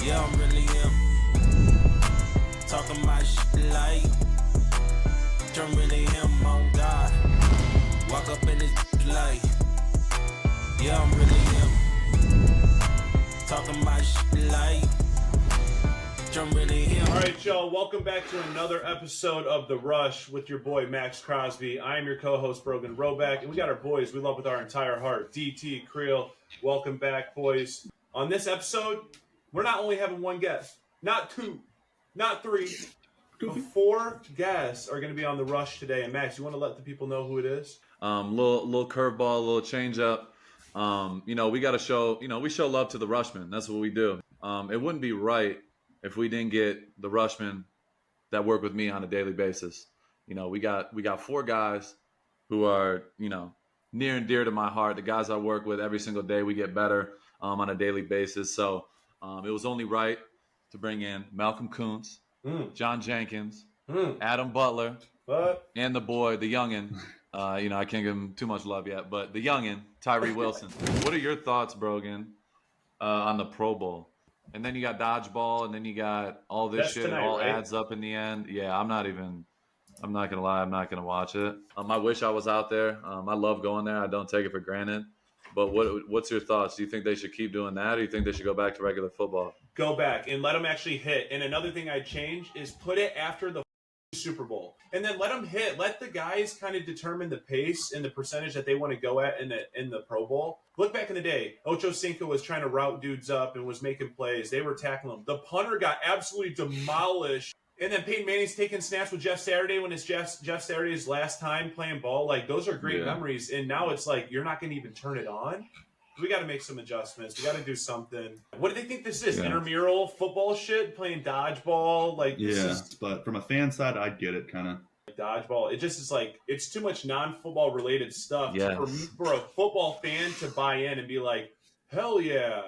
Yeah, I'm really am. Talking my shit like I'm really him on God. Walk up in this like, yeah, I'm really him. Talking my shit like I'm really him. All right, y'all, welcome back to another episode of The Rush with your boy Maxx Crosby. I am your co-host Brogan Roback, and we got our boys we love with our entire heart, DT Creel. Welcome back, boys. On this episode, we're not only having one guest, not two, not three, but 4 guests are going to be on The Rush today. And Max, you want to let the people know who it is? Little curveball, a little change up. We got to show, we show love to the Rushman. That's what we do. It wouldn't be right if we didn't get the Rushman that work with me on a daily basis. We got 4 guys who are, near and dear to my heart. The guys I work with every single day, we get better on a daily basis. So it was only right to bring in Malcolm Kuntz, John Jenkins, Adam Butler, and the boy, the youngin'. I can't give him too much love yet, but the youngin', Tyree Wilson. What are your thoughts, Brogan, on the Pro Bowl? And then you got dodgeball, and then you got all this shit. Tonight, it all adds up in the end. Yeah, I'm not going to lie. I'm not going to watch it. I wish I was out there. I love going there. I don't take it for granted. But what's your thoughts? Do you think they should keep doing that, or do you think they should go back to regular football? Go back and let them actually hit. And another thing I'd change is put it after the Super Bowl. And then let them hit. Let the guys kind of determine the pace and the percentage that they want to go at in the Pro Bowl. Look back in the day. Ocho Cinco was trying to route dudes up and was making plays. They were tackling them. The punter got absolutely demolished. And then Peyton Manning's taking snaps with Jeff Saturday when it's Jeff Saturday's last time playing ball. Like, those are great memories. And now it's like you're not going to even turn it on. We got to make some adjustments. We got to do something. What do they think this is? Yeah. Intramural football shit? Playing dodgeball? But from a fan side, I get it, kind of. Dodgeball. It just is like, it's too much non-football related stuff for a football fan to buy in and be like, hell yeah.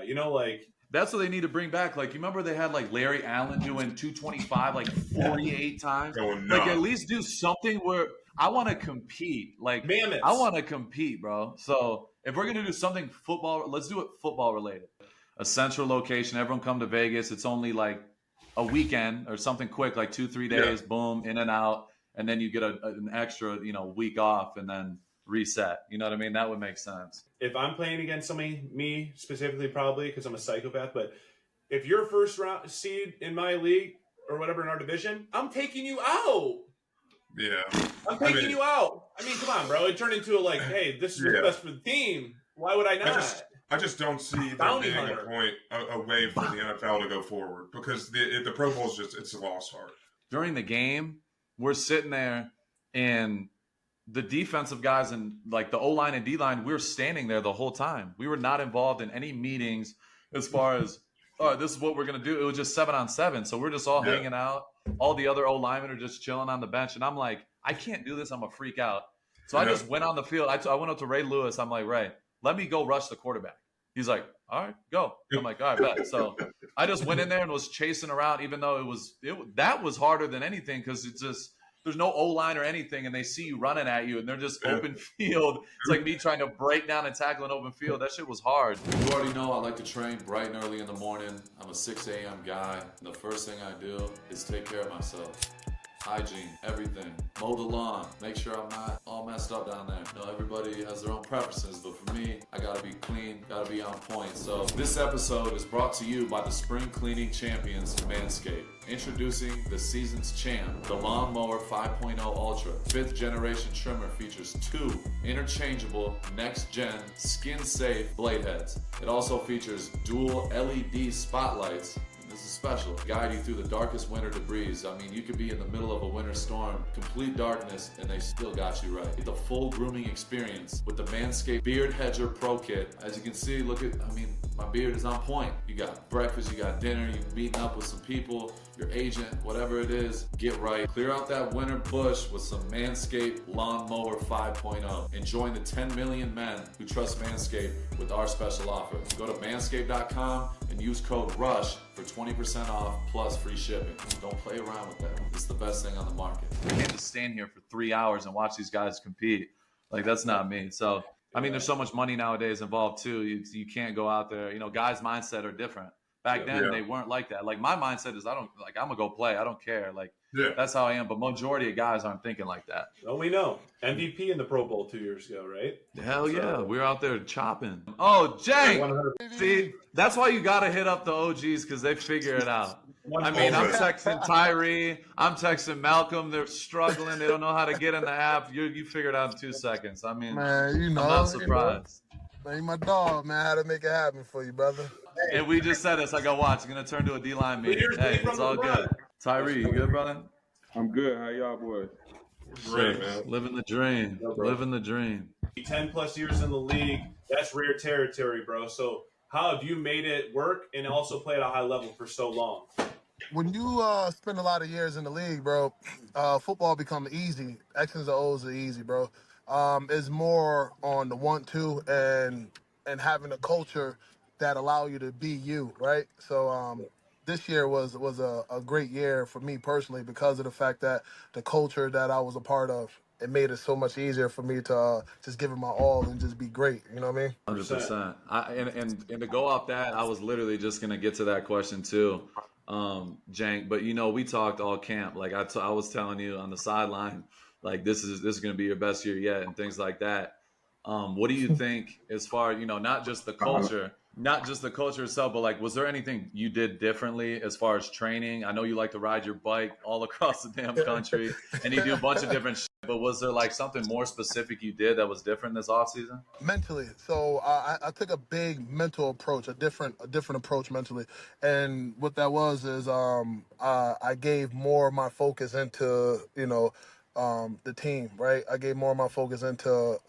That's what they need to bring back. Like, you remember they had like Larry Allen doing 225 like 48 times? Like, at least do something where I want to compete. Like, mammoths. I want to compete, bro. So if we're gonna do something football, let's do it football related. A central location. Everyone come to Vegas. It's only like a weekend or something quick, like 2-3 days. Boom, in and out, and then you get an extra, week off, and then reset. You know what I mean? That would make sense. If I'm playing against somebody, me specifically, probably because I'm a psychopath, but if you're first round seed in my league or whatever in our division, I'm taking you out. Yeah. I'm taking you out. I mean, come on, bro. It turned into hey, this is what's best for the team. Why would I not? I just don't see there being a point, a way for the NFL to go forward, because the Pro Bowl is it's a lost art. During the game, we're sitting there and the defensive guys and like the O-line and D-line, we were standing there the whole time. We were not involved in any meetings as far as, this is what we're going to do. It was just 7-on-7. So we're just all hanging out. All the other O-linemen are just chilling on the bench. And I'm like, I can't do this. I'm going to freak out. So I just went on the field. I went up to Ray Lewis. I'm like, Ray, let me go rush the quarterback. He's like, all right, go. I'm like, all right, bet. So I just went in there and was chasing around, even though that was harder than anything, because it's just, there's no O-line or anything, and they see you running at you, and they're just open field. It's like me trying to break down and tackle an open field. That shit was hard. You already know I like to train bright and early in the morning. I'm a 6 a.m. guy. And the first thing I do is take care of myself. Hygiene, everything. Mow the lawn. Make sure I'm not all messed up down there. Everybody has their own preferences, but for me, I gotta be clean, gotta be on point. So this episode is brought to you by the spring cleaning champions, Manscaped. Introducing the season's champ, the Lawnmower 5.0 Ultra. 5th generation trimmer features 2 interchangeable next-gen skin-safe blade heads. It also features dual LED spotlights. This is special. Guide you through the darkest winter debris. I mean, you could be in the middle of a winter storm, complete darkness, and they still got you right. Get the full grooming experience with the Manscaped Beard Hedger Pro Kit. As you can see, my beard is on point. You got breakfast, you got dinner, you're meeting up with some people, your agent, whatever it is, get right. Clear out that winter bush with some Manscaped Lawnmower 5.0 and join the 10 million men who trust Manscaped with our special offer. Go to manscaped.com and use code RUSH for 20% off plus free shipping. Don't play around with that. It's the best thing on the market. I can't just stand here for 3 hours and watch these guys compete. Like, that's not me. So, I mean, there's so much money nowadays involved too. You can't go out there. Guys' mindset are different. Back then, Yeah. they weren't like that. Like my mindset is, I'm gonna go play. I don't care. Like Yeah. that's how I am. But majority of guys aren't thinking like that. Oh, we know. MVP in the Pro Bowl 2 years ago, right? Hell yeah, we were out there chopping. Oh, Jank. 100. See, that's why you gotta hit up the OGs because they figure it out. I mean, I'm texting Tyree, I'm texting Malcolm. They're struggling. They don't know how to get in the app. You figure it out in 2 seconds. I mean, Man, I'm not surprised. Man, you my dog, man. How to make it happen for you, brother. And we just said it's like a watch. It's gonna turn to a D-line meeting. Hey, it's all good. Tyree, you good, brother? I'm good. How y'all boys? Great, man. Living the dream. Living the dream. 10 plus years in the league, that's rare territory, bro. So how have you made it work and also play at a high level for so long? When you spend a lot of years in the league, bro, football becomes easy. X's and O's are easy, bro. It's more on the want to and having a culture that allow you to be you, right? So this year was a great year for me personally because of the fact that the culture that I was a part of, it made it so much easier for me to just give it my all and just be great. You know what I mean? 100%. And to go off that, I was literally just gonna get to that question too, Jank. But we talked all camp. Like I was telling you on the sideline, like this is gonna be your best year yet, and things like that. What do you think as far not just the culture, itself, but like was there anything you did differently as far as training? I know you like to ride your bike all across the damn country, and you do a bunch of different shit. But was there like something more specific you did that was different this offseason? Mentally, so I took a big mental approach, a different approach mentally, and what that was is I gave more of my focus into the team, right? I gave more of my focus into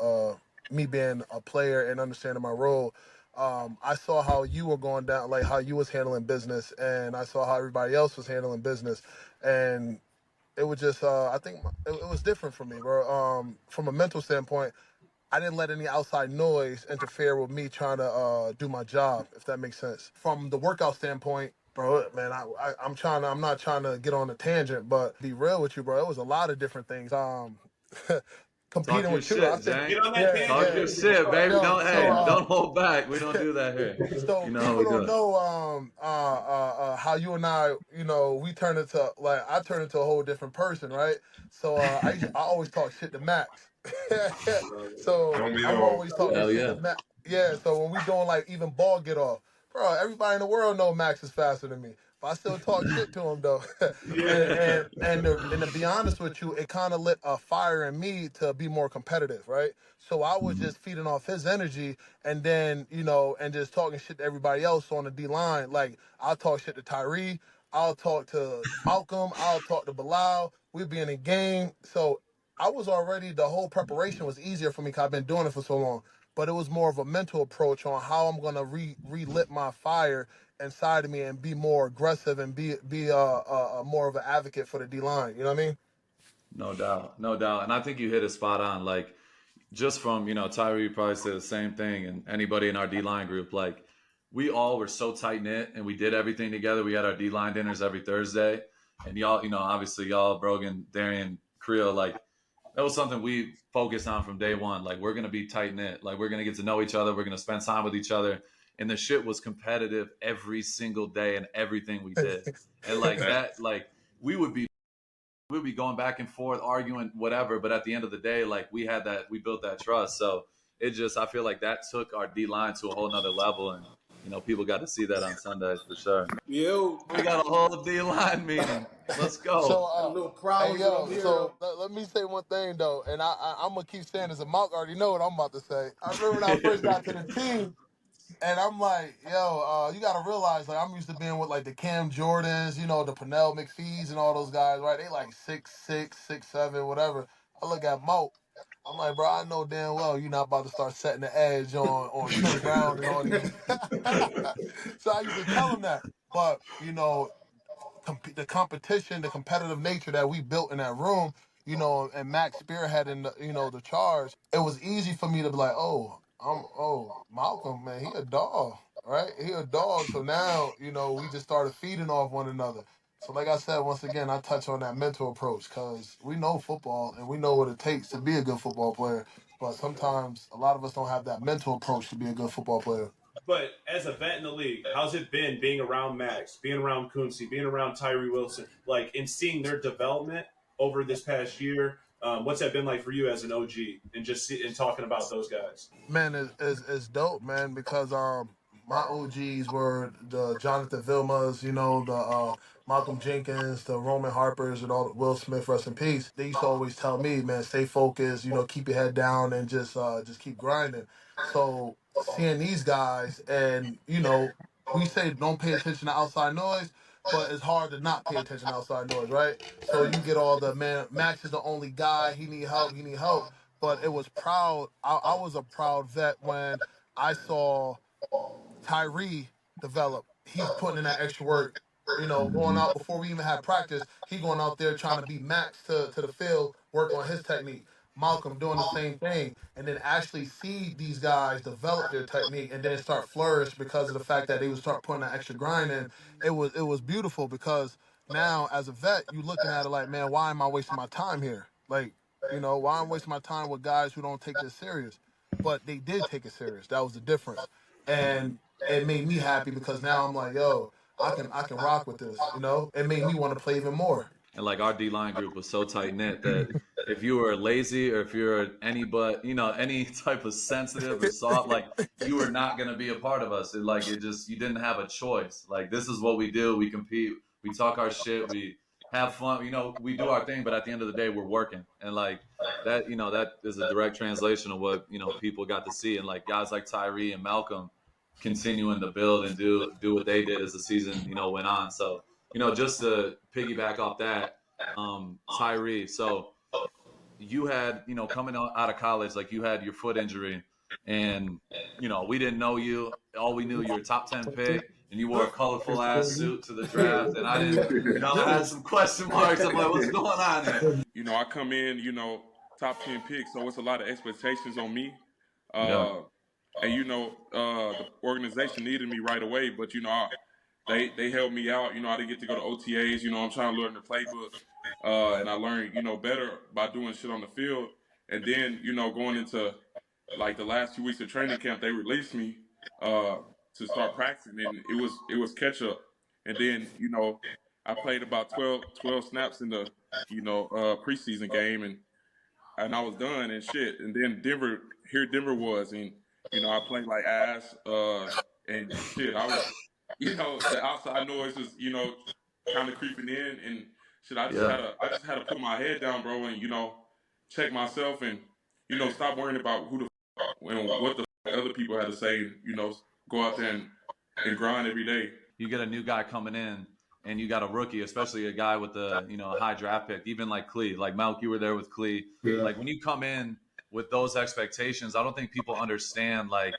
me being a player and understanding my role. I saw how you were going down, like how you was handling business, and I saw how everybody else was handling business, and it was just I think it was different for me, bro. From a mental standpoint, I didn't let any outside noise interfere with me trying to do my job, if that makes sense. From the workout standpoint, bro, man, I'm not trying to get on a tangent, but be real with you, bro. It was a lot of different things. Competing Talk with your you, shit, I think. Jank. Get on that Talk your shit, baby. Yo, Don't hold back. We don't do that here. So people don't know how you and I, we turn into I turn into a whole different person, right? So I always talk shit to Max. So Don't we I'm all? always talking Hell shit yeah. to Max. Yeah. So when we doing like even ball get off, bro, everybody in the world know Max is faster than me. But I still talk shit to him though. and to be honest with you, it kind of lit a fire in me to be more competitive, right? So I was just feeding off his energy and then, and just talking shit to everybody else on the D line. Like I'll talk shit to Tyree, I'll talk to Malcolm, I'll talk to Bilal. We'd be in a game. So I was already, the whole preparation was easier for me because I've been doing it for so long. But it was more of a mental approach on how I'm gonna relit my fire inside of me and be more aggressive and be more of an advocate for the D line. You know what I mean? No doubt. And I think you hit it spot on. Like just from, Tyree probably said the same thing, and anybody in our D line group, like we all were so tight knit and we did everything together. We had our D line dinners every Thursday. And y'all, obviously y'all, Brogan, Darian, Creel, like that was something we focused on from day one. Like we're gonna be tight knit. Like we're gonna get to know each other. We're gonna spend time with each other. And the shit was competitive every single day and everything we did. And like that, like we'd be going back and forth, arguing, whatever. But at the end of the day, like we built that trust. So I feel like that took our D line to a whole nother level. And, people got to see that on Sundays for sure. Yo, We got a whole D line meeting. Let's go. So, a little crowd. so let me say one thing though, and I'm gonna keep saying this. And Mark already know what I'm about to say. I remember when I first got to the team, and I'm like, yo, you gotta realize, like, I'm used to being with like the Cam Jordans, the Pernell McPhees and all those guys, right? They like 6'6", 6'7", whatever. I look at Moat. I'm like, bro, I know damn well you're not about to start setting the edge on Trey Brown and all these. So I used to tell him that, but the competition, the competitive nature that we built in that room, and Max spearheading the charge, it was easy for me to be like, Malcolm, man, he a dog, right? He a dog. So now, we just started feeding off one another. So like I said, once again, I touch on that mental approach because we know football and we know what it takes to be a good football player. But sometimes a lot of us don't have that mental approach to be a good football player. But as a vet in the league, how's it been being around Maxx, being around Kunze, being around Tyree Wilson, like, and seeing their development over this past year? What's that been like for you as an OG, and and talking about those guys? Man, it's dope, man, because my OGs were the Jonathan Vilmas, you know, the Malcolm Jenkins, the Roman Harpers, and all the Will Smith, rest in peace. They used to always tell me, man, stay focused, you know, keep your head down and just keep grinding. So seeing these guys, and you know, we say don't pay attention to outside noise, but it's hard to not pay attention to outside noise, right? So you get all the, man, Max is the only guy, he need help, he need help. But it was proud. I was a proud vet when I saw Tyree develop. He's putting in that extra work. You know, going out before we even had practice, he going out there trying to beat Max to the field, work on his technique. Malcolm doing the same thing, and then actually see these guys develop their technique and then start flourish because of the fact that they would start putting that extra grind in. It was beautiful because now as a vet, you looking at it like, man, why am I wasting my time here? Like, you know, why I'm wasting my time with guys who don't take this serious? But they did take it serious. That was the difference, and it made me happy because now I'm like, yo, I can rock with this. You know, it made me want to play even more. And like our D line group was so tight knit that if you were lazy or if you're any type of sensitive or soft, like you were not gonna be a part of us. You didn't have a choice. Like, this is what we do. We compete. We talk our shit. We have fun. You know, we do our thing. But at the end of the day, we're working. And like that, you know, that is a direct translation of what, you know, people got to see. And like guys like Tyree and Malcolm continuing to build and do what they did as the season, you know, went on. So, you know, just to piggyback off that, Tyree, so you had, you know, coming out of college, like you had your foot injury and, you know, we didn't know you. All we knew, you were a top 10 pick and you wore a colorful ass suit to the draft. And I didn't, you know, I had some question marks. I'm like, what's going on there? You know, I come in, you know, top 10 picks, so it's a lot of expectations on me. Yeah. And, you know, the organization needed me right away, but, you know, they helped me out. You know, I didn't get to go to OTAs. You know, I'm trying to learn the playbook. And I learned, you know, better by doing shit on the field. And then, you know, going into, like, the last 2 weeks of training camp, they released me to start practicing. And it was catch-up. And then, you know, I played about 12 snaps in the, you know, preseason game. And I was done and shit. And then Denver was. And, you know, I played like ass. And shit, I was, you know, the outside noise was, you know, kind of creeping in. And shit, I just had to put my head down, bro, and, you know, check myself and, you know, stop worrying about who the and what the other people had to say. You know, go out there and grind every day. You get a new guy coming in and you got a rookie, especially a guy with a, you know, a high draft pick, even like Clee, like Malk, you were there with Clee. Yeah. Like when you come in with those expectations, I don't think people understand like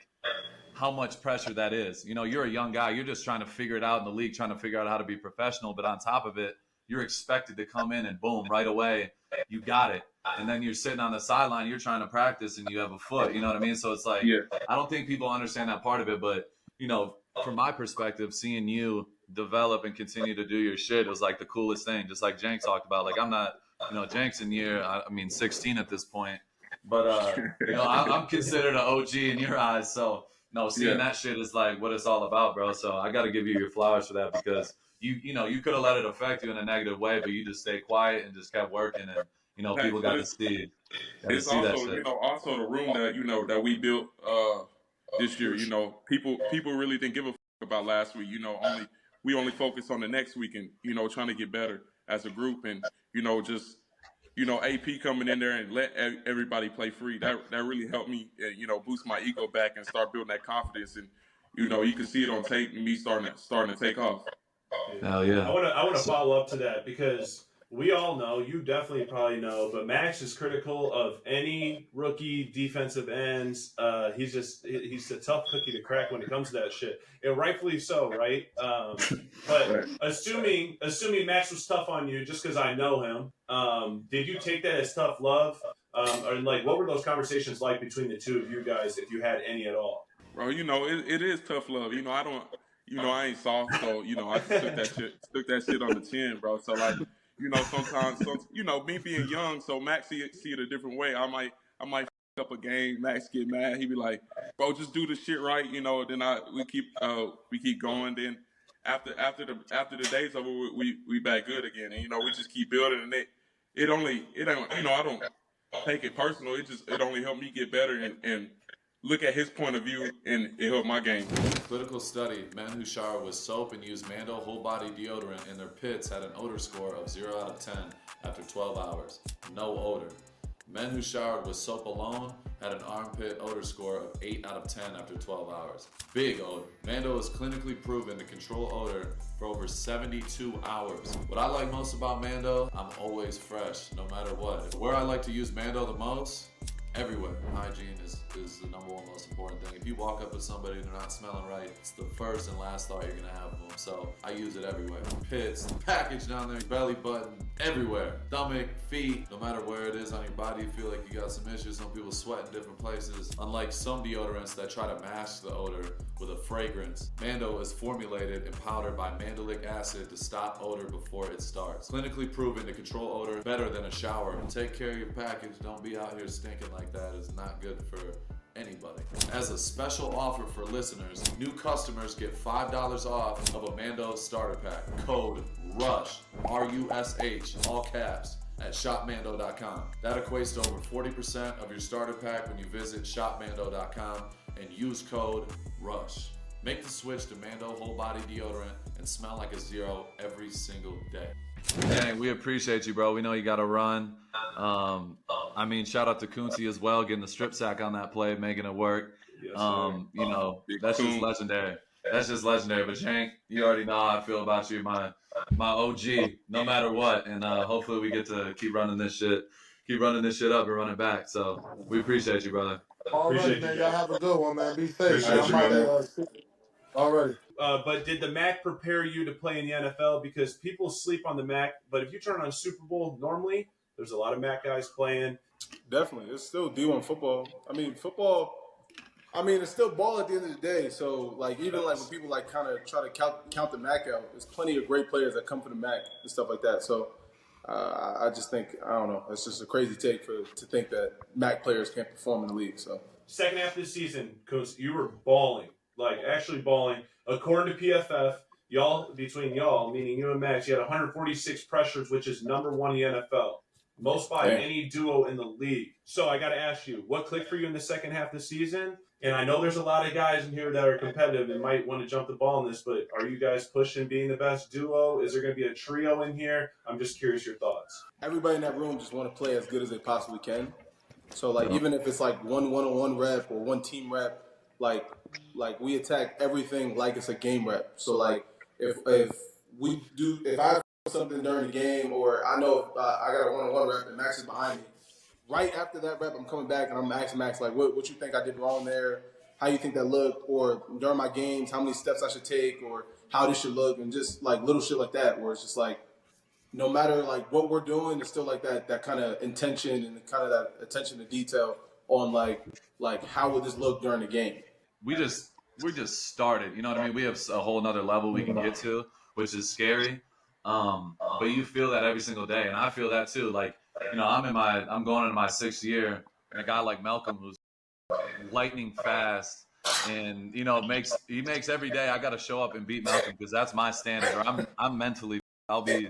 how much pressure that is. You know, you're a young guy, you're just trying to figure it out in the league, trying to figure out how to be professional. But on top of it, you're expected to come in and boom, right away, you got it. And then you're sitting on the sideline, you're trying to practice and you have a foot, you know what I mean? So it's like, I don't think people understand that part of it. But, you know, from my perspective, seeing you develop and continue to do your shit was like the coolest thing. Just like Jank talked about, like I'm not, you know, Jank's in year, 16 at this point. But, you know, I'm considered an OG in your eyes. So, no, seeing that shit is like what it's all about, bro. So I got to give you your flowers for that because you know, you could have let it affect you in a negative way, but you just stayed quiet and just kept working, and you know, people got to see. It's also, that shit. You know, also the room that you know that we built this year. You know, people really didn't give a fuck about last week. You know, we only focused on the next week, and you know, trying to get better as a group, and you know, just you know, AP coming in there and let everybody play free. That really helped me, you know, boost my ego back and start building that confidence. And you know, you can see it on tape and me starting to take off. Hell yeah. I want to follow up to that because we all know, you definitely probably know, but Maxx is critical of any rookie defensive ends. He's a tough cookie to crack when it comes to that shit, and rightfully so, right? But assuming Maxx was tough on you, just because I know him, did you take that as tough love, or like what were those conversations like between the two of you guys, if you had any at all? Bro, you know, it is tough love. You know, I ain't soft, so you know, I just took that shit on the chin, bro. So like, you know, sometimes, you know, me being young, so Maxx see it a different way. I might up a game, Max get mad. He be like, "Bro, just do the shit right," you know. Then we keep going. Then after the day's over, we back good again, and you know we just keep building. And it don't, you know, I don't take it personal. It only helped me get better and look at his point of view, and it helped my game. Clinical study: men who shower with soap and use Mando whole body deodorant in their pits had an odor score of 0 out of 10 after 12 hours. No odor. Men who showered with soap alone had an armpit odor score of 8 out of 10 after 12 hours. Big odor. Mando is clinically proven to control odor for over 72 hours. What I like most about Mando, I'm always fresh, no matter what. Where I like to use Mando the most? Everywhere. Hygiene is the number one most important thing. If you walk up to somebody and they're not smelling right, it's the first and last thought you're gonna have of them. So I use it everywhere. Pits, the package down there, belly button, everywhere. Stomach, feet, no matter where it is on your body, you feel like you got some issues. Some people sweat in different places. Unlike some deodorants that try to mask the odor with a fragrance, Mando is formulated and powdered by mandelic acid to stop odor before it starts. Clinically proven to control odor better than a shower. Take care of your package. Don't be out here stinking like that. It's not good for anybody. As a special offer for listeners, new customers get $5 off of a Mando starter pack. Code RUSH, R-U-S-H, all caps, at shopmando.com. That equates to over 40% of your starter pack when you visit shopmando.com and use code RUSH. Make the switch to Mando whole body deodorant and smell like a zero every single day. Dang, we appreciate you, bro. We know you got to run. I mean, shout out to Kunti as well, getting the strip sack on that play, making it work. Yes, You know, that's just legendary. That's just legendary. But Jank, you already know how I feel about you, my OG, no matter what. And hopefully we get to keep running this shit up and run it back. So we appreciate you, brother. All right, Appreciate man. you, Y'all guys. have a good one, man. Be safe. Appreciate you, man. All right. But did the Mac prepare you to play in the NFL? Because people sleep on the Mac, but if you turn on Super Bowl normally, there's a lot of Mac guys playing. Definitely. It's still D1 football. I mean, it's still ball at the end of the day. So, like, even like when people like kind of try to count the Mac out, there's plenty of great players that come from the Mac and stuff like that. So, I just think, I don't know, it's just a crazy take to think that Mac players can't perform in the league. So, Second half of the season, Coach, you were balling, like actually balling. According to PFF, between y'all, meaning you and Max, you had 146 pressures, which is number one in the NFL. Most by any duo in the league. So I got to ask you, what clicked for you in the second half of the season? And I know there's a lot of guys in here that are competitive and might want to jump the ball in this, but are you guys pushing being the best duo? Is there going to be a trio in here? I'm just curious your thoughts. everybody in that room just want to play as good as they possibly can. So, like, even if it's like one one-on-one rep or one team rep, like we attack everything like it's a game rep. So, like, if I have something during the game, or I know I got a one-on-one rep and Max is behind me, right after that rep, I'm coming back and I'm asking Max, like, what you think I did wrong there? How you think that looked? Or during my games, how many steps I should take, or how this should look, and just like little shit like that, where it's just like, no matter like what we're doing, it's still like that kind of intention and kind of that attention to detail on like how would this look during the game. We just started, you know what I mean? We have a whole nother level we can get to, which is scary. But you feel that every single day, and I feel that too. Like, you know, I'm going into my 6th year, and a guy like Malcolm who's lightning fast, and you know, he makes every day I got to show up and beat Malcolm because that's my standard. Or I'm mentally, I'll be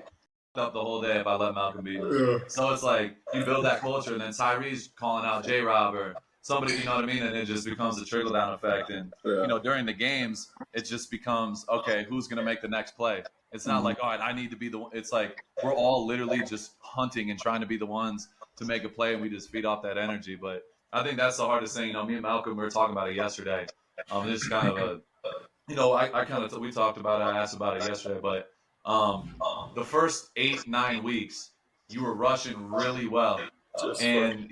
up the whole day if I let Malcolm beat me. So it's like you build that culture, and then Tyree's calling out J-Rob or somebody, you know what I mean? And it just becomes a trickle down effect. And you know, during the games, it just becomes, okay, who's gonna make the next play? It's not like, all right, I need to be the one. It's like we're all literally just hunting and trying to be the ones to make a play, and we just feed off that energy. But I think that's the hardest thing. You know, me and Malcolm, we were talking about it yesterday. This is kind of a, you know, we talked about it. I asked about it yesterday, but the first 8-9 weeks, you were rushing really well. And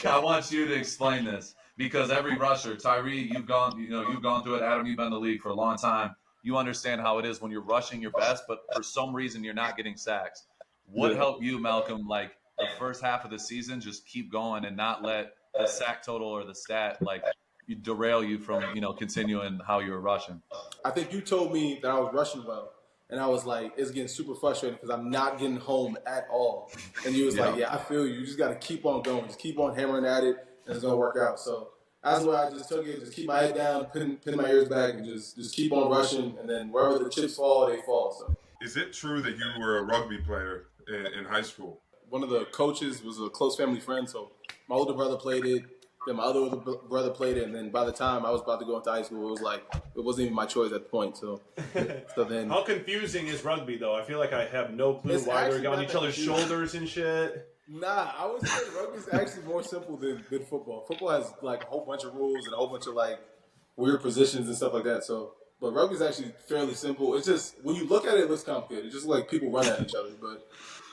I want you to explain this, because every rusher, Tyree, you've gone through it. Adam, you've been in the league for a long time. You understand how it is when you're rushing your best, but for some reason you're not getting sacks. What helped you, Malcolm, like the first half of the season, just keep going and not let the sack total or the stat like you derail you from, you know, continuing how you were rushing? I think you told me that I was rushing well, and I was like, it's getting super frustrating because I'm not getting home at all. And you was like, yeah, I feel you. You just got to keep on going. Just keep on hammering at it and it's gonna work out. So that's why I just took it. Just keep my head down, pin my ears back, and just keep on rushing. And then wherever the chips fall, they fall. So. Is it true that you were a rugby player in high school? One of the coaches was a close family friend, so my older brother played it. Then my other brother played it, and then by the time I was about to go into high school, it was like it wasn't even my choice at the point. So then. How confusing is rugby though? I feel like I have no clue why they're on each other's shoulders and shit. Nah, I would say rugby's actually more simple than football. Football has like a whole bunch of rules and a whole bunch of like weird positions and stuff like that. So, but rugby's actually fairly simple. It's just when you look at it, it looks complicated. It's just like people run at each other, but.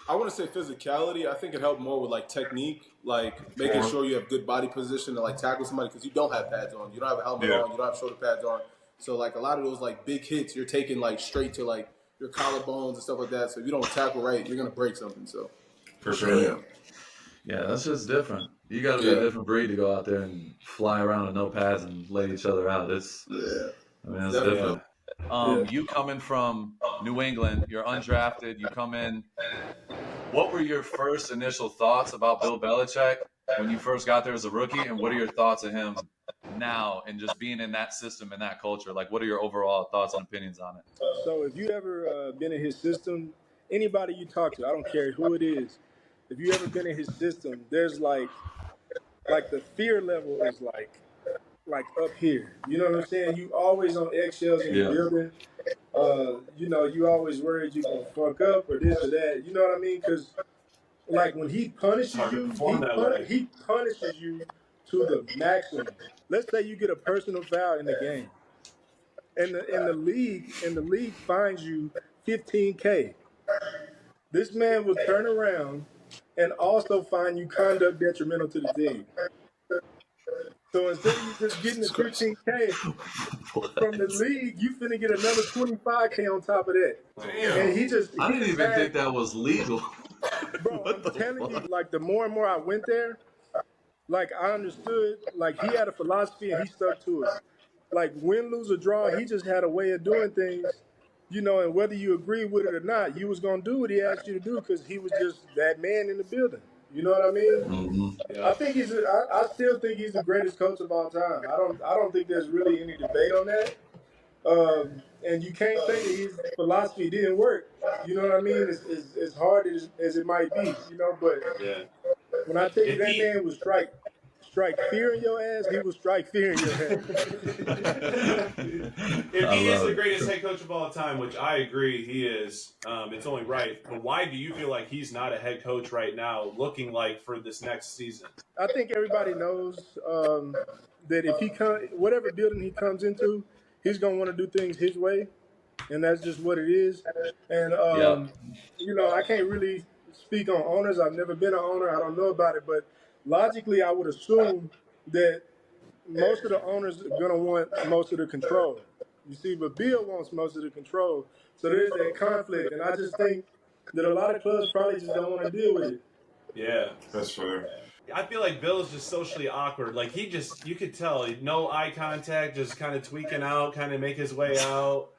I want to say physicality. I think it helped more with like technique, like making sure you have good body position to like tackle somebody because you don't have pads on, you don't have a helmet on, you don't have shoulder pads on. So like a lot of those like big hits, you're taking like straight to like your collarbones and stuff like that. So if you don't tackle right, you're gonna break something. So for sure, yeah, that's just different. You got to be a different breed to go out there and fly around with no pads and lay each other out. It's different. You coming from New England, you're undrafted, you come in. What were your first initial thoughts about Bill Belichick when you first got there as a rookie, and what are your thoughts of him now and just being in that system and that culture? Like, what are your overall thoughts and opinions on it? So if you ever been in his system, anybody you talk to, I don't care who it is, if you ever been in his system, there's like the fear level is like up here. You know what I'm saying? You always on eggshells in the building. You always worried you gonna fuck up or this or that. You know what I mean? Because like when he punishes you, he punishes you to the maximum. Let's say you get a personal foul in the game, and the league fines you $15K. This man will turn around and also fine you conduct detrimental to the team. So instead of you just getting the $15K from the league, you finna get another $25K on top of that. Damn. And I didn't even think that was legal. Bro, I'm telling you, like the more and more I went there, like I understood, like he had a philosophy and he stuck to it. Like win, lose, or draw, he just had a way of doing things, and whether you agree with it or not, you was gonna do what he asked you to do because he was just that man in the building. You know what I mean? Mm-hmm. Yeah. I think I still think he's the greatest coach of all time. I don't think there's really any debate on that. And you can't say that his philosophy didn't work. You know what I mean? As hard as it might be, but when I tell you that man was strike fear in your ass, he will strike fear in your ass. If he is the greatest head coach of all time, which I agree he is, it's only right. But why do you feel like he's not a head coach right now, looking like for this next season? I think everybody knows that if he whatever building he comes into, he's gonna want to do things his way, and that's just what it is. And I can't really speak on owners. I've never been an owner. I don't know about it, but logically, I would assume that most of the owners are going to want most of the control. You see, but Bill wants most of the control. So there's that conflict. And I just think that a lot of clubs probably just don't want to deal with it. Yeah. That's fair. I feel like Bill's just socially awkward. Like you could tell, no eye contact, just kind of tweaking out, kind of make his way out.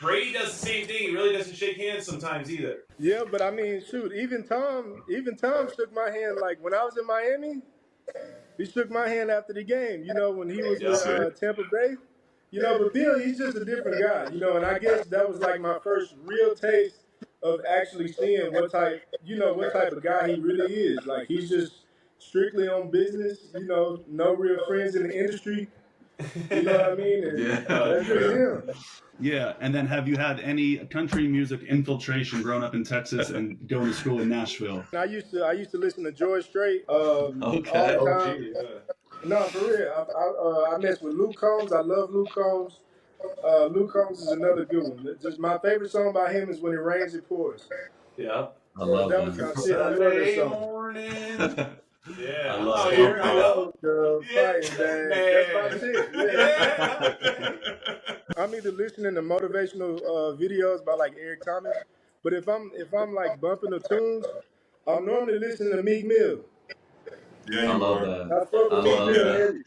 Brady does the same thing. He really doesn't shake hands sometimes either. Yeah, but I mean, shoot, even Tom shook my hand. Like when I was in Miami, he shook my hand after the game. When he was in Tampa Bay. But Bill, he's just a different guy. And I guess that was like my first real taste of actually seeing what type of guy he really is. Like he's just strictly on business. No real friends in the industry. You know what I mean? And that's just him. Yeah, and then have you had any country music infiltration growing up in Texas and going to school in Nashville? I used to listen to George Strait all the time. No, for real. I mess with Luke Combs. I love Luke Combs. Luke Combs is another good one. Just my favorite song by him is When It Rains, It Pours. Yeah. I love that. Was my shit. I love that song. Morning. Yeah. I love it. Here I go, girl, fighting back. That's my shit. Yeah. I'm either listening to motivational videos by like Eric Thomas, but if I'm like bumping the tunes, I'll normally listen to Meek Mill. Yeah, I love that. I fuck with Meek Mill heavy.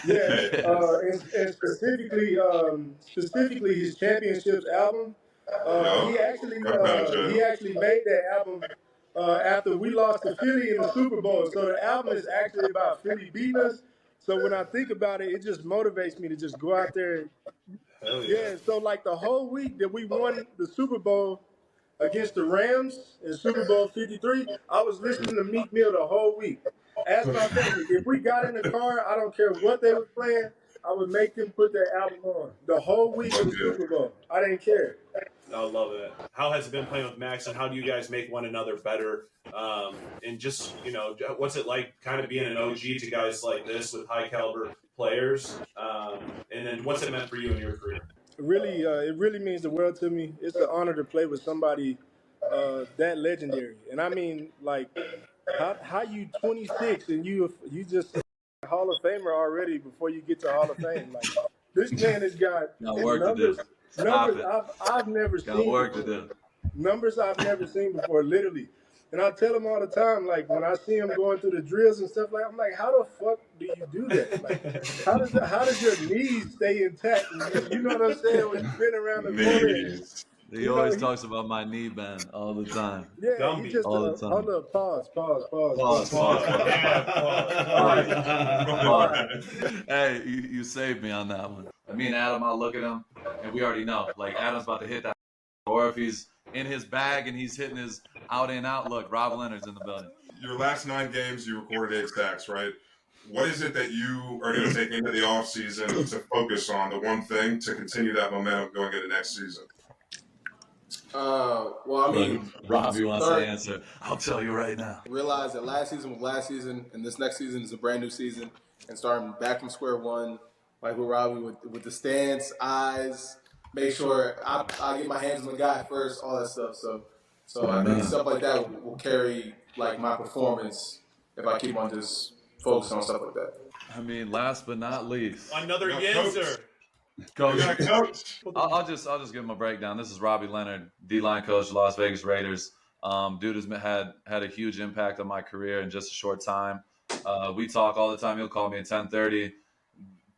Yeah, and specifically his Championships album. He actually made that album after we lost to Philly in the Super Bowl. So the album is actually about Philly beating us. So when I think about it, it just motivates me to just go out there. Hell Yeah, so like the whole week that we won the Super Bowl against the Rams in Super Bowl 53, I was listening to Meek Mill the whole week. Ask my family, if we got in the car, I don't care what they were playing, I would make them put their album on the whole week of the Super Bowl. I didn't care. I love it. How has it been playing with Max, and how do you guys make one another better? And just, what's it like kind of being an OG to guys like this with high caliber players? And then what's it meant for you in your career? It really means the world to me. It's an honor to play with somebody that legendary. And I mean, like, how you 26 and you just a Hall of Famer already before you get to Hall of Fame? Like, this man has got numbers I've never seen. Numbers I've never seen before, literally. And I tell him all the time, like, when I see him going through the drills and stuff, like, I'm like, how the fuck do you do that? Like, how does your knees stay intact? You know what I'm saying? When you've been around the corner. He always talks about my knee band all the time. Yeah, he just all the time. Hold up, pause. Hey, you saved me on that one. Me and Adam, I'll look at him, and we already know. Like, Adam's about to hit that. Or if he's in his bag and he's hitting his out and out, look, Rob Leonard's in the building. Your last 9 games, you recorded 8 sacks, right? What is it that you are going to take into the offseason to focus on, the one thing to continue that momentum going into next season? Well, I mean, Robbie wants to answer. I'll tell you right now. Realize that last season was last season, and this next season is a brand new season, and starting back from square one, like with Robbie, with the stance, eyes, make sure I get my hands on the guy first, all that stuff. So I think stuff like that will carry like my performance if I keep on just focusing on stuff like that. I mean, last but not least, another Yenzer. Coach. I'll just give him a breakdown. This is Robbie Leonard, D-line coach, Las Vegas Raiders. Dude has had a huge impact on my career in just a short time. We talk all the time. He'll call me at 10:30,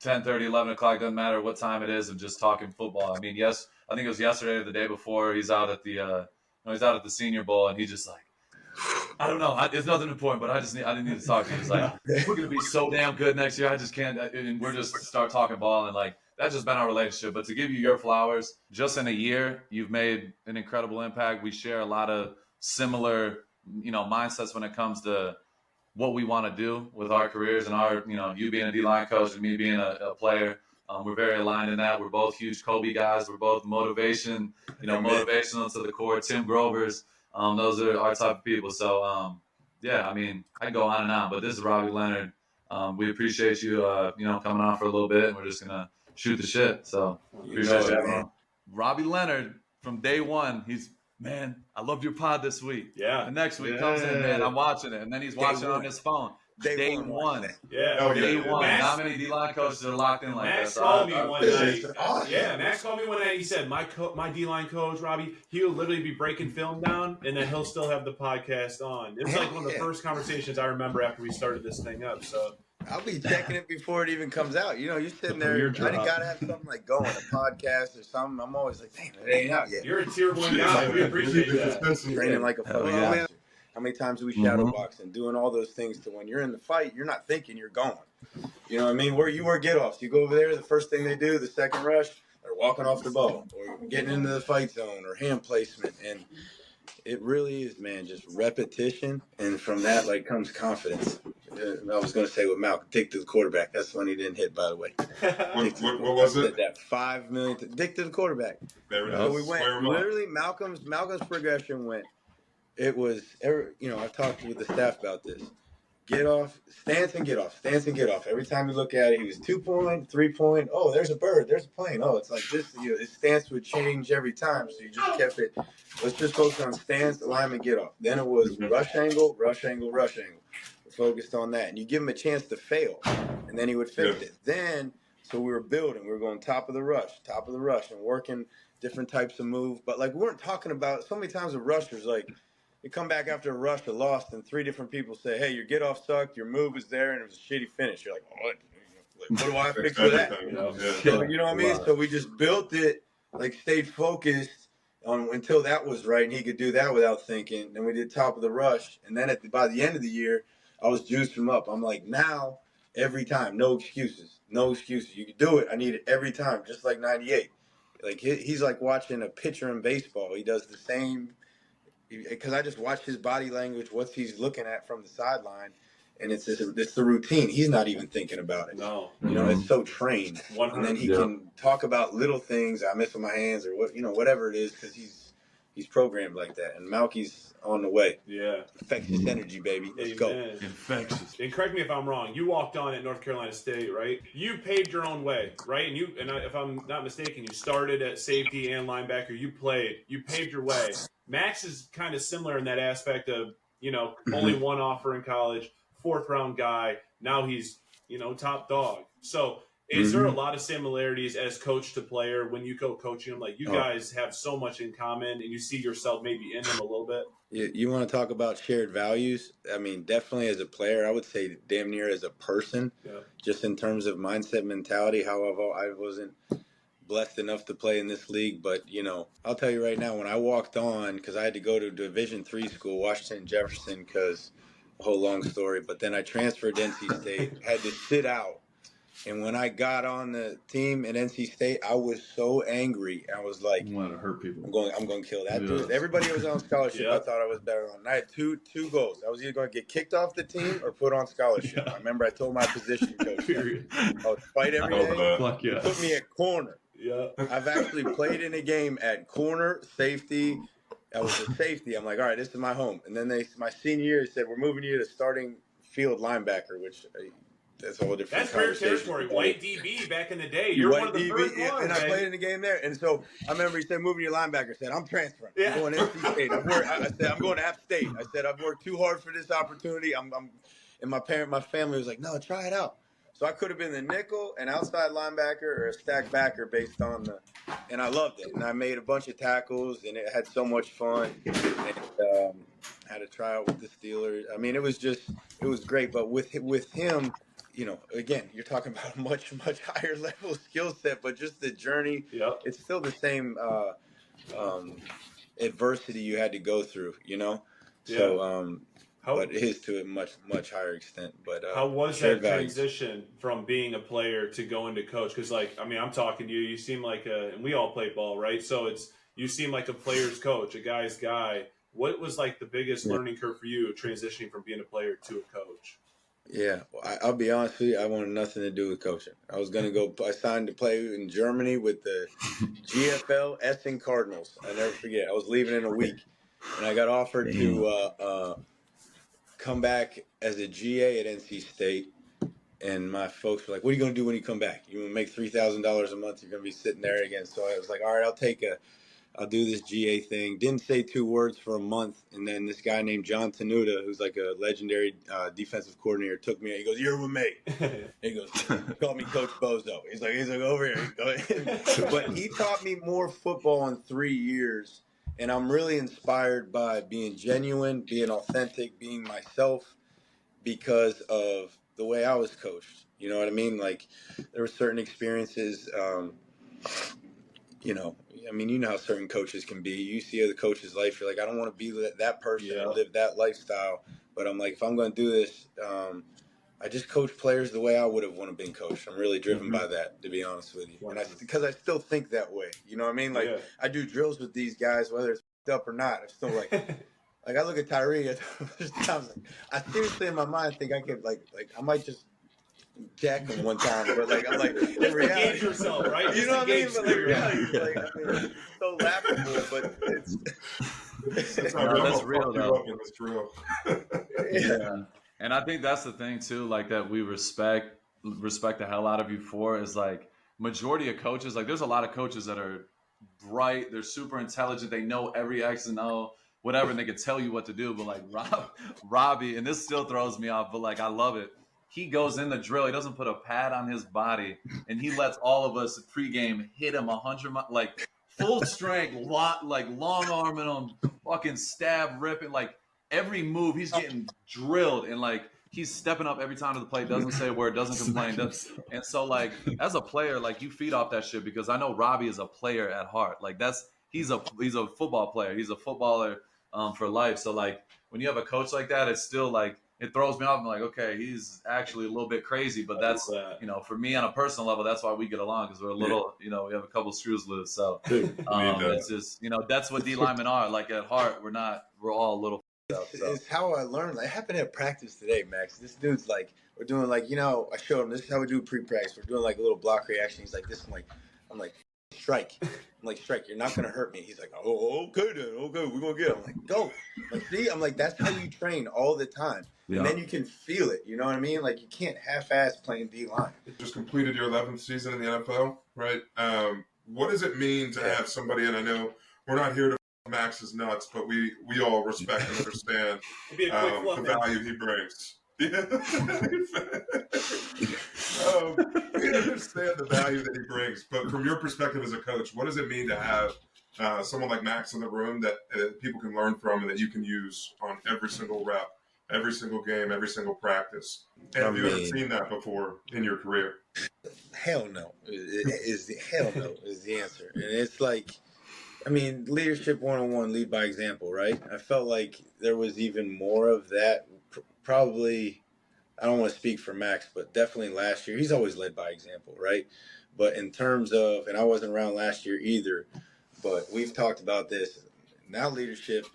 11 o'clock, doesn't matter what time it is, and just talking football. I mean, I think it was yesterday or the day before. He's out at the Senior Bowl, and he's just like, I don't know. It's nothing important, but I didn't need to talk to you. He's like, we're gonna be so damn good next year. I just can't. And we're just start talking ball, and like, that's just been our relationship. But to give you your flowers, just in a year, you've made an incredible impact. We share a lot of similar, mindsets when it comes to what we want to do with our careers and our, you being a D-line coach and me being a player. We're very aligned in that. We're both huge Kobe guys. We're both motivational to the core. Tim Grovers. Those are our type of people. So, I mean, I can go on and on, but this is Robbie Leonard. We appreciate you, coming on for a little bit, and we're just going to shoot the shit. So, appreciate you, man. Robbie Leonard, from day one, man, I loved your pod this week. Yeah. The next week comes in, man, I'm watching it. And then he's watching on his phone. Day one. Yeah. Day one. Not many D-line coaches are locked in like Max that. called me one night. Yeah, Max called me one night. He said, my D-line coach, Robbie, he'll literally be breaking film down, and then he'll still have the podcast on. It was like one of the first conversations I remember after we started this thing up. So I'll be checking it before it even comes out. You're sitting there. I gotta have something like going, a podcast or something. I'm always like, damn, it ain't out yet. You're a tier 1 guy. We appreciate that. Training like a fucking How many times do we shadow box and doing all those things to when you're in the fight, you're not thinking, you're going. You know what I mean? Where you were get-offs. You go over there, the first thing they do, the second rush, they're walking off the ball or getting into the fight zone or hand placement. And it really is, man, just repetition. And from that, comes confidence. I was going to say with Malcolm, dick to the quarterback. That's when he didn't hit, by the way. What was it? That $5 million. Dick to the quarterback. There it is. So we went, literally, Malcolm's progression went. It was, I've talked with the staff about this. Get off, stance and get off, stance and get off. Every time you look at it, he was 2-point, 3-point. Oh, there's a bird, there's a plane. Oh, it's like this. His stance would change every time, so you just kept it. Let's just focus on stance, alignment, get off. Then it was rush angle, rush angle, rush angle. We focused on that, and you give him a chance to fail, and then he would fix it. Then, so we were building. We were going top of the rush, and working different types of move. But we weren't talking about so many times with rushers you come back after a rush or lost, and 3 different people say, hey, your get-off sucked, your move was there, and it was a shitty finish. You're like, what do I fix for that? So, you know what I mean? So we just built it, stayed focused, until that was right, and he could do that without thinking. Then we did top of the rush, and then by the end of the year, I was juiced him up. I'm like, now every time, no excuses, no excuses. You can do it. I need it every time, just like '98. Like he's like watching a pitcher in baseball. He does the same because I just watch his body language, what he's looking at from the sideline. And it's the routine. He's not even thinking about it. No. It's so trained. 100. And then he can talk about little things. I miss with my hands or whatever it is, because he's programmed like that. And Malky's on the way. Yeah. Infectious energy, baby. Let's go. Infectious. And correct me if I'm wrong. You walked on at North Carolina State, right? You paved your own way, right? If I'm not mistaken, you started at safety and linebacker. You paved your way. Maxx is kind of similar in that aspect of, only one offer in college. 4th round guy. Now he's, top dog. So is there a lot of similarities as coach to player when you go coaching him? Like you guys have so much in common and you see yourself maybe in him a little bit. You want to talk about shared values? I mean, definitely as a player, I would say damn near as a person, just in terms of mindset, mentality. However, I wasn't blessed enough to play in this league, but I'll tell you right now, when I walked on, because I had to go to Division III school, Washington Jefferson, because a whole long story, but then I transferred to NC State, had to sit out, and when I got on the team at NC State, I was so angry. I was like, You want to hurt people. I'm going to kill that dude. Everybody was on scholarship. I thought I was better on. I had two goals. I was either going to get kicked off the team or put on scholarship. I remember I told my position coach, I would fight every day. Fuck yeah. Put me at corner. Yeah. I've actually played in a game at corner, safety. I was a safety. I'm like, all right, this is my home. And then my senior year, they said, we're moving you to starting field linebacker, which that's a whole different That's rare conversation. territory. White DB back in the day. You're one of the first ones. And I played in the game there. And so I remember he said, moving your linebacker. I said, I'm transferring. I'm going to NC State. I said, I'm going to App State. I said, I've worked too hard for this opportunity. And my family was like, no, try it out. So I could have been the nickel, an outside linebacker, or a stack backer based on and I loved it. And I made a bunch of tackles, and it had so much fun. And had a tryout with the Steelers. I mean, it was great. But with him, again, you're talking about a much, much higher level skill set, but just the journey, it's still the same adversity you had to go through, So, but his to a much, much higher extent. But how was that transition from being a player to going to coach? Because, I'm talking to you. You seem like and we all play ball, right? So you seem like a player's coach, a guy's guy. What was the biggest learning curve for you transitioning from being a player to a coach? Yeah, well, I'll be honest with you. I wanted nothing to do with coaching. I was going to go. I signed to play in Germany with the GFL Essen Cardinals. I never forget. I was leaving in a week, and I got offered to come back as a GA at NC State. And my folks were like, "What are you going to do when you come back? You want to make $3,000 a month? You're going to be sitting there again." So I was like, "All right, I'll do this GA thing." Didn't say 2 words for a month, and then this guy named John Tenuta, who's like a legendary defensive coordinator, took me. He goes, "You're with me." He goes, "Call me Coach Bozo." He's like, "Over here." But he taught me more football in 3 years, and I'm really inspired by being genuine, being authentic, being myself, because of the way I was coached. You know what I mean? Like, there were certain experiences. You know how certain coaches can be. You see other coaches' life, you're like, I don't want to be that person and live that lifestyle. But I'm like, if I'm going to do this, I just coach players the way I would have wanted to be coached. I'm really driven by that, to be honest with you. And because I still think that way. You know what I mean? Like, I do drills with these guys, whether it's up or not. I'm still like, like I look at Tyree. I seriously in my mind think I could like I might just jack him one time, but I'm like in reality, yourself, right? You know what I mean? But reality, it's so laughable, but that's real though. It's real. Yeah, and I think that's the thing too, that we respect the hell out of you for is majority of coaches. There's a lot of coaches that are bright, they're super intelligent, they know every X and O, whatever, and they can tell you what to do. But Robbie, and this still throws me off, but I love it. He goes in the drill. He doesn't put a pad on his body, and he lets all of us pregame hit him 100 full strength, long arming him, fucking stab, ripping. Every move, he's getting drilled, and he's stepping up every time to the plate. Doesn't say a word, doesn't complain. And so as a player, you feed off that shit, because I know Robbie is a player at heart. he's a football player. He's a footballer for life. So like when you have a coach like that, it's still like it throws me off. I'm like, okay, he's actually a little bit crazy, but that's for me on a personal level, that's why we get along because we're a little we have a couple screws loose. So it's just that's what D linemen are. Like at heart, we're all a little. It's how I learned. Like, it happened at practice today, Max. This dude's like, we're doing like, I showed him this is how we do pre-practice. We're doing like a little block reaction. He's like, this. I'm like, strike. I'm like, strike. You're not gonna hurt me. He's like, oh, okay then. Okay, we're gonna get him. I'm like, go. Like, see, I'm like, that's how you train all the time. Yeah. And then you can feel it. You know what I mean? Like, you can't half-ass playing D-line. Just completed your 11th season in the NFL, right? What does it mean to have somebody? And I know we're not here to Max is nuts, but we all respect and understand the value he brings. We understand the value that he brings, but from your perspective as a coach, what does it mean to have someone like Max in the room that people can learn from and that you can use on every single rep, every single game, every single practice? And have you ever seen that before in your career? Hell no is the answer. And it's like, leadership 101, lead by example, right? I felt like there was even more of that. Probably, I don't want to speak for Max, but definitely last year. He's always led by example, right? But in terms of, and I wasn't around last year either, but we've talked about this. Now leadership,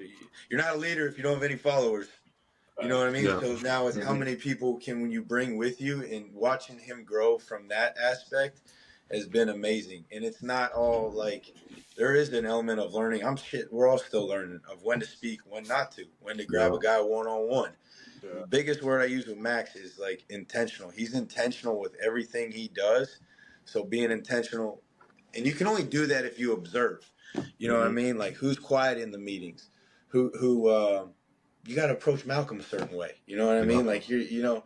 you're not a leader if you don't have any followers. You know what I mean? Yeah. So now it's how many people can you bring with you, and watching him grow from that aspect has been amazing. And it's not all like, there is an element of learning. We're all still learning of when to speak, when not to, when to grab a guy one-on-one. Yeah. The biggest word I use with Max is like intentional. He's intentional with everything he does. So being intentional, and you can only do that if you observe. You know what I mean? Like, who's quiet in the meetings? Who you got to approach Malcolm a certain way. You know what I mean? Like, you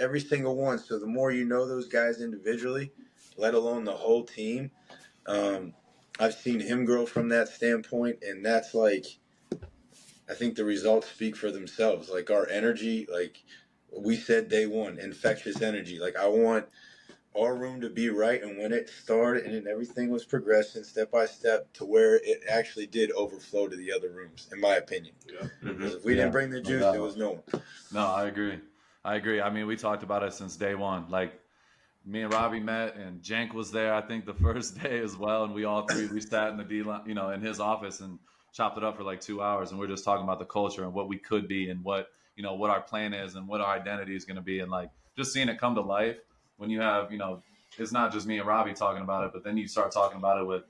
every single one. So the more you know those guys individually, let alone the whole team, I've seen him grow from that standpoint, and that's like, I think the results speak for themselves. Like, our energy, like we said day one, infectious energy. Like, I want our room to be right, and when it started and everything was progressing step by step to where it actually did overflow to the other rooms, in my opinion. Yeah. Because if we didn't bring the juice, there was no one. No, I agree. I mean, we talked about it since day one. Like, me and Robbie met, and Jank was there, I think, the first day as well. And we all three, we sat in the D-line, in his office and chopped it up for like 2 hours. And we're just talking about the culture and what we could be and what our plan is and what our identity is going to be. And like, just seeing it come to life when you have, it's not just me and Robbie talking about it, but then you start talking about it with,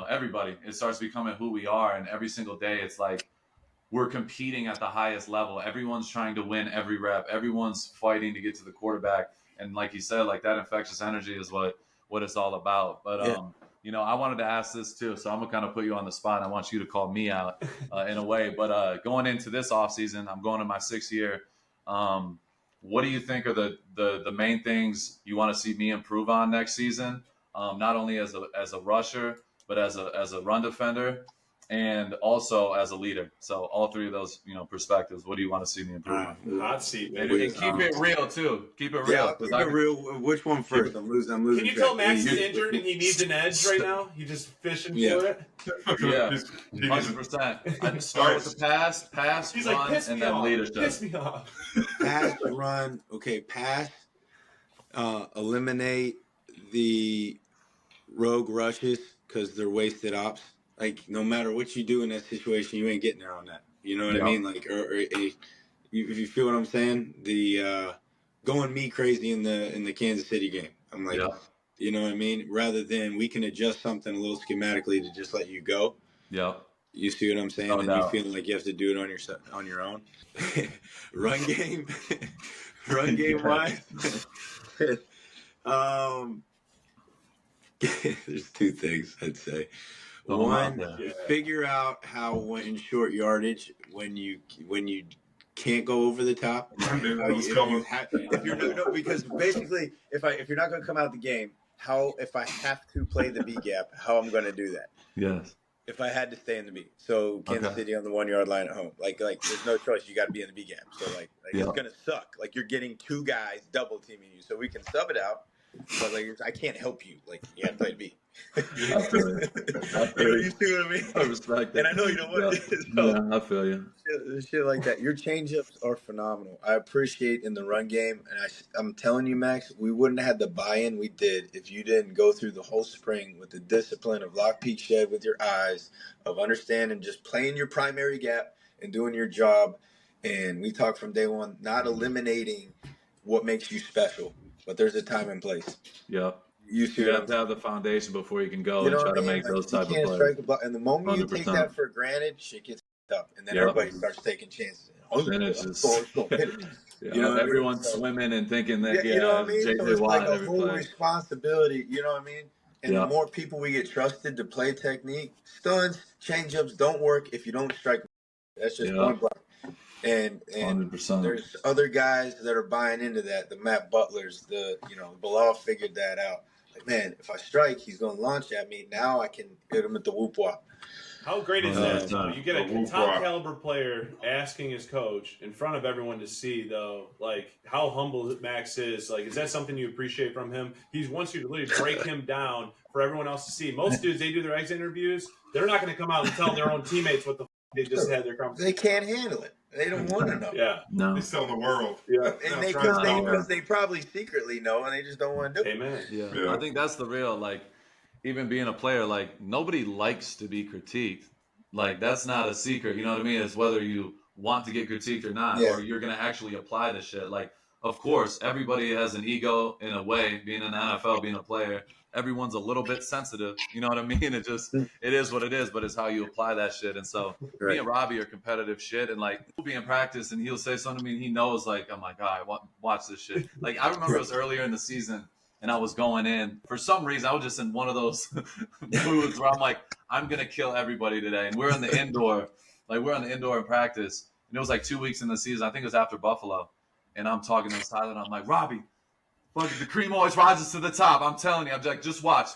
everybody. It starts becoming who we are. And every single day, it's like, we're competing at the highest level. Everyone's trying to win every rep. Everyone's fighting to get to the quarterback. And like you said, like, that infectious energy is what it's all about. But, I wanted to ask this too. So I'm going to kind of put you on the spot. I want you to call me out in a way. But going into this offseason, I'm going to my 6th year. What do you think are the main things you want to see me improve on next season? Not only as a rusher, but as a run defender, and also as a leader. So all three of those, perspectives. What do you want to see me improve on? Hot seat, and keep it real too. Keep it real. Yeah, keep it real. Which one first? I'm losing. Can you tell Max is injured and he needs an edge right now? He's just fishing for it. Yeah, 100%. I'd start with the pass, He's run, like, and then leadership. Piss me off. Pass, run. Okay, pass. Eliminate the rogue rushes because they're wasted ops. Like, no matter what you do in that situation, you ain't getting there on that. You know what I mean? Like, if you feel what I'm saying, the going me crazy in the Kansas City game. I'm like, you know what I mean? Rather than we can adjust something a little schematically to just let you go. Yeah. You see what I'm saying? And you feel like you have to do it on your own. Run game wise. There's two things I'd say. One, figure out how in short yardage when you can't go over the top. Because basically, if you're not going to come out the game, if I have to play the B gap, how I'm going to do that? Yes. If I had to stay in the B, so Kansas City on the 1 yard line at home, like there's no choice. You got to be in the B gap. So like it's going to suck. Like, you're getting two guys double teaming you, so we can sub it out. But like, I can't help you. Like, you have to play B. You see what I mean? I respect it. And I know you know what. Yeah, So, yeah, I feel you. shit like that. Your changeups are phenomenal. I appreciate in the run game, and I'm telling you, Max, we wouldn't have had the buy-in we did if you didn't go through the whole spring with the discipline of lock, peek, shed with your eyes, of understanding just playing your primary gap and doing your job. And we talked from day one, not eliminating what makes you special, but there's a time and place. Yeah. You see You what have I'm to have the foundation before you can go You know and try what I to mean? make Like, those you type of can't plays. strike a block. And the moment you take 100%. that for granted, shit gets up. And then Yep. everybody starts taking chances. Then it's just Hit it. yeah, You know what I mean? everyone's So- swimming and thinking that you know what I mean? So JJ it's Watt like a every whole play. responsibility. You know what I mean? And Yeah. the more people we get trusted to play technique, stuns, changeups don't work if you don't strike. That's just Yeah. point blank. And 100%. there's other guys that are buying into that. The Matt Butlers, Bilal figured that out. Like, man, if I strike, he's going to launch at me. Now I can hit him at the whoop wop. How great is that? Though? You get a whoop top wop. caliber player asking his coach in front of everyone to see, though, like how humble Max is. Like, is that something you appreciate from him? He wants you to literally break him down for everyone else to see. Most dudes, they do their exit interviews. They're not going to come out and tell their own teammates what the they just had their conversation. They can't handle it. They don't want to know. Yeah. No. He's telling the world. Yeah. And I'm trying to tell because them. they probably secretly know and they just don't want to do it. Amen. Yeah. Yeah. I think that's the real, like, even being a player, like, nobody likes to be critiqued. Like, that's not a secret. You know what I mean? It's whether you want to get critiqued or not, Yeah. or you're going to actually apply this shit. Like, of course, everybody has an ego in a way, being in the NFL, being a player. Everyone's a little bit sensitive. You know what I mean? It is what it is, but it's how you apply that shit. And so me and Robbie are competitive shit. And like, we'll be in practice and he'll say something to me and he knows, like, I'm like, all right, watch this shit. Like, I remember it was earlier in the season and I was going in. For some reason, I was just in one of those moods where I'm like, I'm going to kill everybody today. And we're in the indoor. Like, we're on the indoor in practice. And it was like 2 weeks in the season. I think it was after Buffalo. And I'm talking to Tyler and I'm like, Robbie, fuck, the cream always rises to the top. I'm telling you. I'm like, just watch.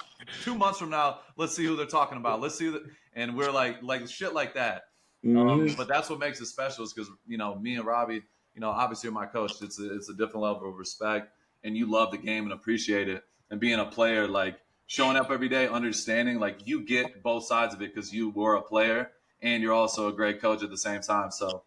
2 months from now, let's see who they're talking about. Let's see. And we're like shit like that. But that's what makes it special is because, you know, me and Robbie, you know, obviously you're my coach. It's a different level of respect. And you love the game and appreciate it. And being a player, like, showing up every day, understanding, like, you get both sides of it because you were a player and you're also a great coach at the same time. So,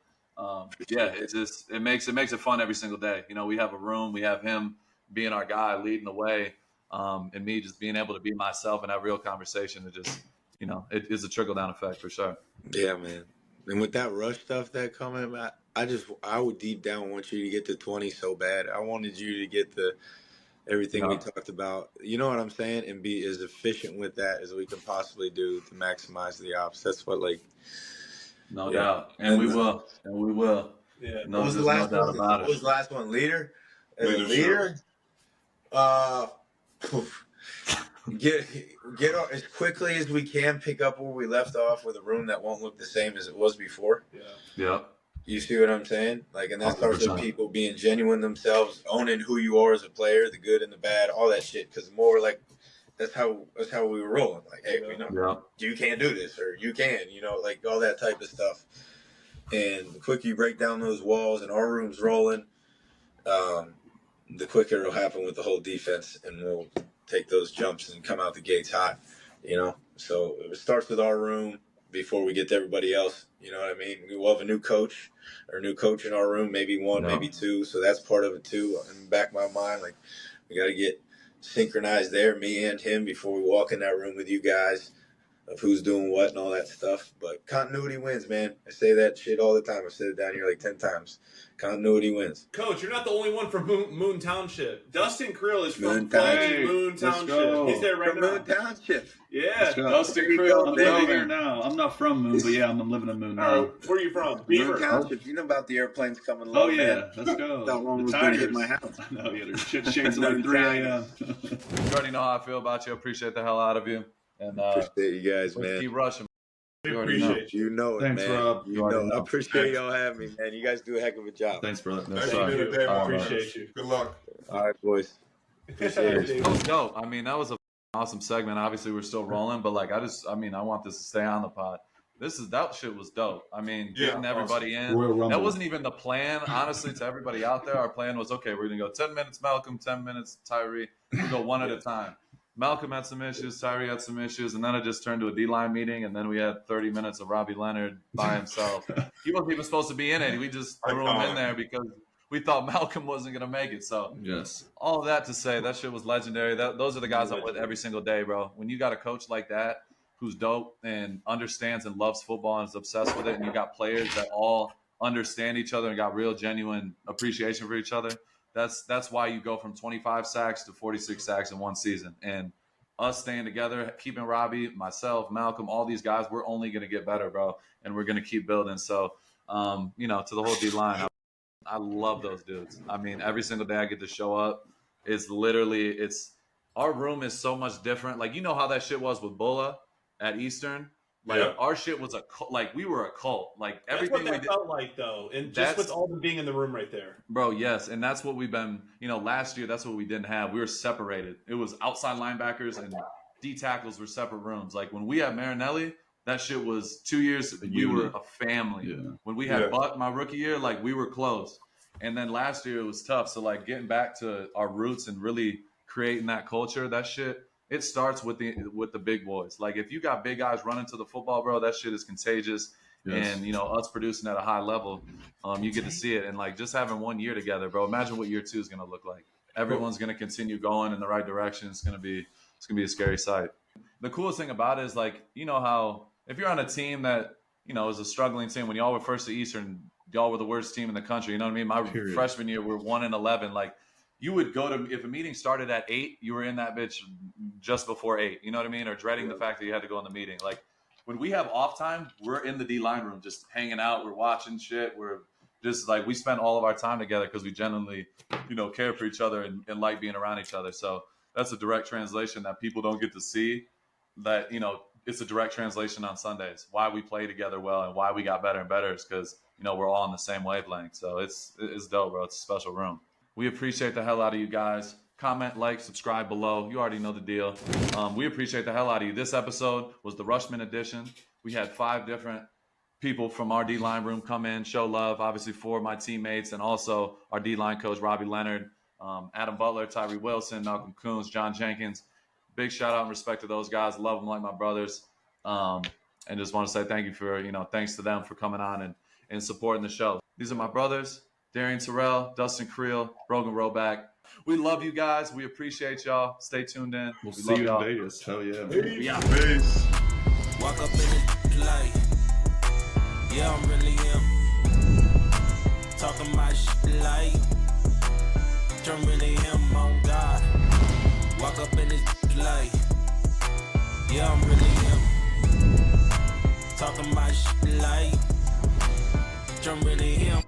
yeah, it makes it fun every single day. You know, we have a room, we have him being our guy, leading the way, and me just being able to be myself and have real conversation. It just, you know, it is a trickle down effect for sure. Yeah, man. And with that rush stuff that coming, I would deep down want you to get to 20 so bad. I wanted you to get the everything we talked about. You know what I'm saying? And be as efficient with that as we can possibly do to maximize the ops. That's what, like, no doubt, and we will. Yeah. No, what was the there's last no doubt one? about What it. was the last one? Leader? As a Leadership. leader, get as quickly as we can, pick up where we left off with a room that won't look the same as it was before. Yeah. You see what I'm saying? Like, and that starts with 100%. people being genuine themselves, owning who you are as a player, the good and the bad, all that shit. Because more like that's how we were rolling. Like, hey, we know Yeah. you can't do this, or you can, you know, like all that type of stuff. And the quicker you break down those walls and our room's rolling, the quicker it'll happen with the whole defense, and we'll take those jumps and come out the gates hot, you know. So it starts with our room before we get to everybody else. You know what I mean? We will have a new coach in our room, maybe one, maybe two. So that's part of it too. In the back of my mind, like, we got to get synchronized there, me and him, before we walk in that room with you guys, of who's doing what and all that stuff. But continuity wins, man. I say that shit all the time. I've said it down here like 10 times. Continuity wins. Coach, you're not the only one from Moon Township. Dustin Krill is from Moon Township. Moon Let's Township. go. He's there right From now. Moon Township. Yeah, go. Dustin There you Krill. go, I'm baby. living there now. I'm not from Moon, but yeah, I'm living in Moon now. Where are you from? Moon Beaver. Township. You know about the airplanes coming Oh low, yeah, man. let's go. That one The was gonna hit Tigers. my house. No, yeah, there's shit shakes at like 3 a.m. You already know how I feel about you. Appreciate the hell out of you. And Appreciate you guys, let's man. keep rushing. We You already know. appreciate you. You know it, Thanks, man. Rob. You You already know. I know. appreciate y'all having me, man. You guys do a heck of a job. Thanks, brother. Thanks Sorry. for being a day, All right. Appreciate you. Good luck. All right, boys. Appreciate it. That was dope. I mean, that was a awesome segment. Obviously, we're still rolling, but like, I want this to stay on the pod. That shit was dope. I mean, getting everybody in. Royal Rumble. That wasn't even the plan, honestly, to everybody out there. Our plan was, okay, we're going to go 10 minutes Malcolm, 10 minutes Tyree. We'll go one at a time. Malcolm had some issues, Tyree had some issues, and then it just turned to a D-line meeting, and then we had 30 minutes of Robbie Leonard by himself. He wasn't even supposed to be in it. We just threw him in there because we thought Malcolm wasn't going to make it. So Yes. all of that to say, that shit was legendary. Those are the guys I'm with every single day, bro. When you got a coach like that who's dope and understands and loves football and is obsessed with it, and you got players that all understand each other and got real, genuine appreciation for each other, that's why you go from 25 sacks to 46 sacks in one season. And us staying together, keeping Robbie, myself, Malcolm, all these guys, we're only going to get better, bro. And we're going to keep building. So, to the whole D-line, I love those dudes. I mean, every single day I get to show up. Our room is so much different. Like, you know how that shit was with Bulla at Eastern? Like, our shit was we were a cult. Like, everything that's what that felt like, though. And just with all them being in the room right there. Bro, yes. And that's what we've been, last year, that's what we didn't have. We were separated. It was outside linebackers and D tackles were separate rooms. Like, when we had Marinelli, that shit was 2 years. We were a family. Yeah. When we had Buck my rookie year, like, we were close. And then last year it was tough. So, like, getting back to our roots and really creating that culture, that shit, it starts with the big boys. Like, if you got big guys running to the football, bro, that shit is contagious. Yes. And, us producing at a high level, you get to see it. And, like, just having 1 year together, bro, imagine what year 2 is going to look like. Everyone's going to continue going in the right direction. It's going to be a scary sight. The coolest thing about it is, like, how if you're on a team that, is a struggling team, when y'all were first to Eastern, y'all were the worst team in the country. You know what I mean? My freshman year, we were 1-11. Like, you would go to, if a meeting started at 8, you were in that bitch just before 8. You know what I mean? Or dreading the fact that you had to go in the meeting. Like, when we have off time, we're in the D-line room just hanging out. We're watching shit. We're just like, we spend all of our time together because we genuinely, care for each other and like being around each other. So that's a direct translation that people don't get to see. That, it's a direct translation on Sundays. Why we play together well and why we got better and better is because, we're all on the same wavelength. So it's dope, bro. It's a special room. We appreciate the hell out of you guys. Comment, like, subscribe below. You already know the deal. We appreciate the hell out of you. This episode was the Rushman edition. We had 5 different people from our D-line room come in, show love, obviously 4 of my teammates, and also our D-line coach, Robbie Leonard, Adam Butler, Tyree Wilson, Malcolm Coons, John Jenkins. Big shout out and respect to those guys. Love them like my brothers. And just want to say thank you for, thanks to them for coming on and supporting the show. These are my brothers. Darian Terrell, Dustin Creel, Brogan Roback. We love you guys. We appreciate y'all. Stay tuned in. We'll see you in Vegas. Hell yeah. Yeah. Peace. Walk up in the light. Yeah, I'm really him. Talking my shit like I'm really him on God. Walk up in the light. Yeah, I'm really him. Talking my shit like I'm really him.